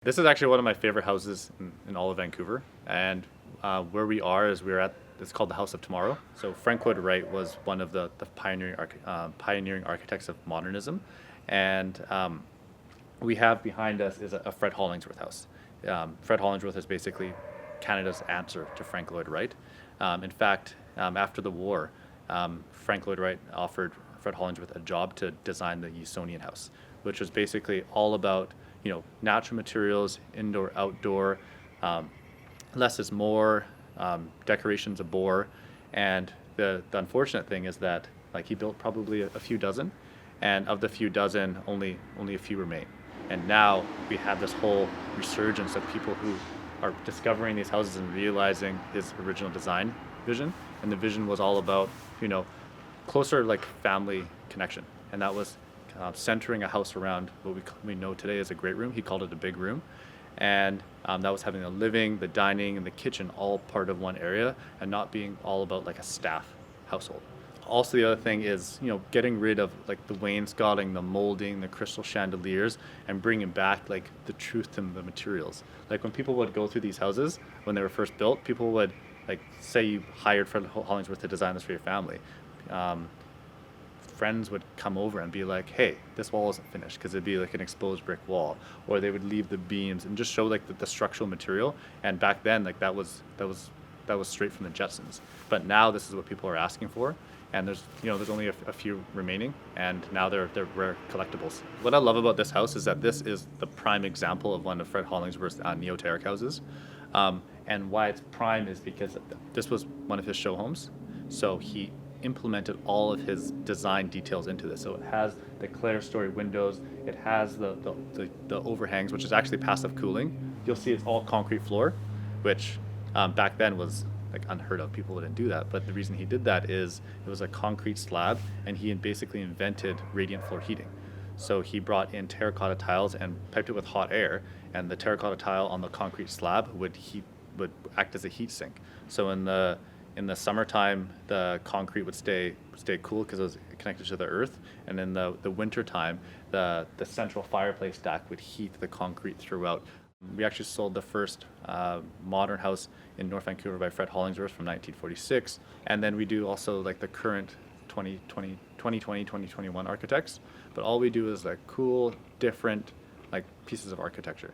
This is actually one of my favorite houses in all of Vancouver, and where we are is it's called the House of Tomorrow. So Frank Lloyd Wright was one of the pioneering architects of modernism, and we have behind us is a Fred Hollingsworth house. Fred Hollingsworth is basically Canada's answer to Frank Lloyd Wright. In fact, after the war, Frank Lloyd Wright offered Fred Hollingsworth a job to design the Usonian house, which was basically all about natural materials, indoor, outdoor, less is more, decorations a bore. And the unfortunate thing is that he built probably a few dozen, and of the few dozen, only a few remain. And now we have this whole resurgence of people who are discovering these houses and realizing his original design vision. And the vision was all about, closer family connection. And that was centering a house around what we know today as a great room. He called it a big room. And that was having the living, the dining, and the kitchen all part of one area and not being all about a staff household. Also, the other thing is, getting rid of the wainscoting, the molding, the crystal chandeliers, and bringing back the truth in the materials. When people would go through these houses when they were first built, people would say you hired Fred Hollingsworth to design this for your family. Friends would come over and be like, hey, this wall isn't finished, because it'd be an exposed brick wall, or they would leave the beams and just show the structural material. And back then that was straight from the Jetsons. But now this is what people are asking for, and there's only a few remaining, and now they're rare collectibles. What I love about this house is that this is the prime example of one of Fred Hollingsworth's neo-terrace houses. And why it's prime is because this was one of his show homes, so he implemented all of his design details into this. So it has the clerestory windows, it has the overhangs, which is actually passive cooling. You'll see it's all concrete floor, which back then was unheard of. People wouldn't do that. But the reason he did that is it was a concrete slab, and he basically invented radiant floor heating. So he brought in terracotta tiles and piped it with hot air, and the terracotta tile on the concrete slab would act as a heat sink. So in the summertime, the concrete would stay cool because it was connected to the earth, and in the winter time, the central fireplace stack would heat the concrete throughout. We actually sold the first modern house in North Vancouver by Fred Hollingsworth from 1946, and then we do also the current 2020, 2021 architects. But all we do is cool, different pieces of architecture.